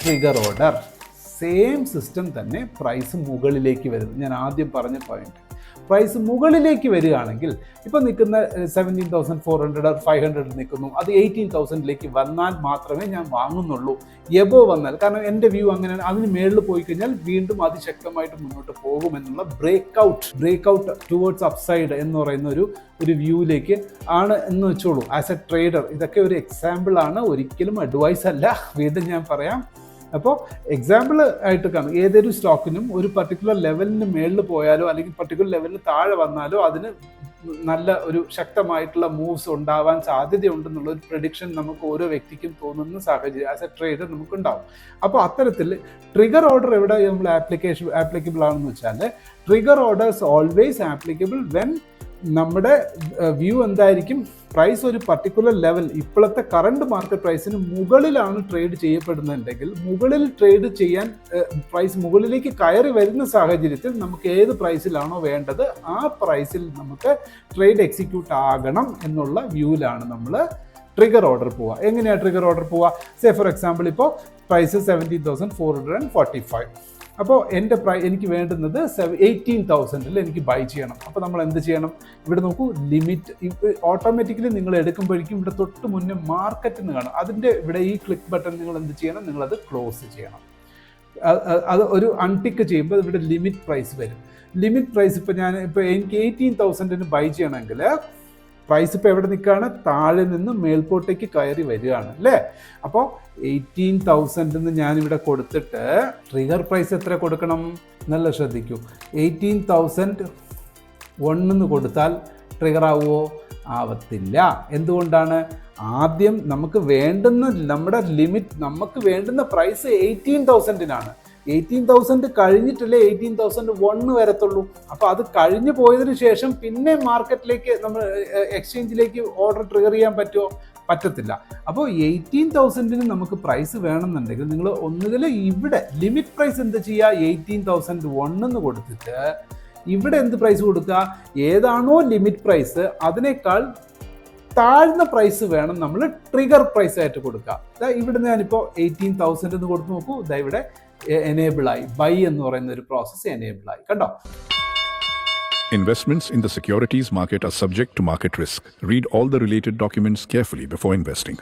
Trigger order same system തന്നെ price മുകളിലേക്ക് വരുന്നു. ഞാൻ ആദ്യം പറഞ്ഞ പോയിന്റ്, പ്രൈസ് മുകളിലേക്ക് വരികയാണെങ്കിൽ ഇപ്പോൾ നിൽക്കുന്ന 17,400 500 നിൽക്കുന്നു, അത് 18,000 വന്നാൽ മാത്രമേ ഞാൻ വാങ്ങുന്നുള്ളൂ. എബോ വന്നാൽ, കാരണം എൻ്റെ വ്യൂ അങ്ങനെയാണ്, അതിന് മേളിൽ പോയി കഴിഞ്ഞാൽ വീണ്ടും അതിശക്തമായിട്ട് മുന്നോട്ട് പോകുമെന്നുള്ള ബ്രേക്ക്ഔട്ട് ടുവേർഡ്സ് അപ്സൈഡ് എന്ന് പറയുന്ന ഒരു വ്യൂവിലേക്ക് ആണ് എന്ന് വെച്ചോളൂ. ആസ് എ ട്രേഡർ ഇതൊക്കെ ഒരു എക്സാമ്പിൾ ആണ്, ഒരിക്കലും അഡ്വൈസ് അല്ല. വീണ്ടും ഞാൻ പറയാം. അപ്പോൾ എക്സാമ്പിൾ ആയിട്ട് കാണും, ഏതൊരു സ്റ്റോക്കിനും ഒരു പർട്ടിക്കുലർ ലെവലിന് മേളിൽ പോയാലോ അല്ലെങ്കിൽ പർട്ടിക്കുലർ ലെവലിന് താഴെ വന്നാലോ അതിന് നല്ല ഒരു ശക്തമായിട്ടുള്ള മൂവ്സ് ഉണ്ടാവാൻ സാധ്യതയുണ്ടെന്നുള്ള ഒരു പ്രഡിക്ഷൻ നമുക്ക് ഓരോ വ്യക്തിക്കും തോന്നുന്ന സാഹചര്യം ആസ് എ ട്രേഡർ നമുക്കുണ്ടാവും. അപ്പോൾ അത്തരത്തിൽ ട്രിഗർ ഓർഡർ എവിടെ നമ്മൾ ആപ്ലിക്കബിൾ ആണെന്ന് വെച്ചാൽ, trigger orders always applicable when നമ്മുടെ വ്യൂ എന്തായിരിക്കും, പ്രൈസ് ഒരു പർട്ടിക്കുലർ ലെവൽ, ഇപ്പോഴത്തെ കറണ്ട് മാർക്കറ്റ് പ്രൈസിന് മുകളിലാണ് ട്രേഡ് ചെയ്യപ്പെടുന്നുണ്ടെങ്കിൽ, മുകളിൽ ട്രേഡ് ചെയ്യാൻ പ്രൈസ് മുകളിലേക്ക് കയറി വരുന്ന സാഹചര്യത്തിൽ നമുക്ക് ഏത് പ്രൈസിലാണോ വേണ്ടത് ആ പ്രൈസിൽ നമുക്ക് ട്രേഡ് എക്സിക്യൂട്ട് ആകണം എന്നുള്ള വ്യൂവിലാണ് നമ്മൾ ട്രിഗർ ഓർഡർ പോവുക. എങ്ങനെയാണ് ട്രിഗർ ഓർഡർ പോവുക? സേ ഫോർ എക്സാമ്പിൾ ഇപ്പോൾ പ്രൈസ് 17,445, അപ്പോൾ എൻ്റെ എനിക്ക് വേണ്ടുന്നത് 18,000 എനിക്ക് ബൈ ചെയ്യണം. അപ്പോൾ നമ്മൾ എന്ത് ചെയ്യണം? ഇവിടെ നോക്കൂ, ലിമിറ്റ് ഓട്ടോമാറ്റിക്കലി നിങ്ങൾ എടുക്കുമ്പോഴേക്കും ഇവിടെ തൊട്ട് മുന്നേ മാർക്കറ്റിന് കാണും. അതിൻ്റെ ഇവിടെ ഈ ക്ലിക്ക് ബട്ടൺ നിങ്ങൾ എന്ത് ചെയ്യണം? നിങ്ങളത് ക്ലോസ് ചെയ്യണം. അത് ഒരു അൺടിക്ക് ചെയ്യുമ്പോൾ ഇവിടെ ലിമിറ്റ് പ്രൈസ് വരും. ലിമിറ്റ് പ്രൈസ് ഇപ്പോൾ എനിക്ക് 18,000 ബൈ ചെയ്യണമെങ്കിൽ പ്രൈസ് ഇപ്പോൾ എവിടെ നിൽക്കുകയാണ്? താഴെ നിന്ന് മേൽപോട്ടേക്ക് കയറി വരികയാണ് അല്ലേ? അപ്പോൾ 18,000 ഞാനിവിടെ കൊടുത്തിട്ട് ട്രിഗർ പ്രൈസ് എത്ര കൊടുക്കണം? നല്ല ശ്രദ്ധിക്കൂ. 18,001 കൊടുത്താൽ ട്രിഗർ ആവുമോ? ആവത്തില്ല. എന്തുകൊണ്ടാണ്? ആദ്യം നമുക്ക് വേണ്ടുന്ന പ്രൈസ് 18,000 18,000 കഴിഞ്ഞിട്ടല്ലേ 18,001 വരത്തുള്ളൂ. അപ്പോൾ അത് കഴിഞ്ഞു പോയതിനു ശേഷം പിന്നെ മാർക്കറ്റിലേക്ക് നമ്മൾ എക്സ്ചേഞ്ചിലേക്ക് ഓർഡർ ട്രിഗർ ചെയ്യാൻ പറ്റുമോ? പറ്റത്തില്ല. അപ്പോൾ 18,000 നമുക്ക് പ്രൈസ് വേണമെന്നുണ്ടെങ്കിൽ നിങ്ങൾ ഒന്നുകിൽ ഇവിടെ ലിമിറ്റ് പ്രൈസ് എന്ത് ചെയ്യുക? 18,001 കൊടുത്തിട്ട് ഇവിടെ എന്ത് പ്രൈസ് കൊടുക്കുക? ഏതാണോ ലിമിറ്റ് പ്രൈസ് അതിനേക്കാൾ താഴ്ന്ന പ്രൈസ് വേണം നമ്മൾ ട്രിഗർ പ്രൈസ് ആയിട്ട് കൊടുക്കുക. ഇവിടെ ഞാനിപ്പോൾ 18,000 കൊടുത്ത് നോക്കൂ, ഇവിടെ എനേബിൾ ആയി, ബൈ എന്ന് പറയുന്ന ഒരു പ്രോസസ്സ് എനേബിൾ ആയി. കണ്ടോ? Investments in the securities market are subject to market risk. Read all the related documents carefully before investing.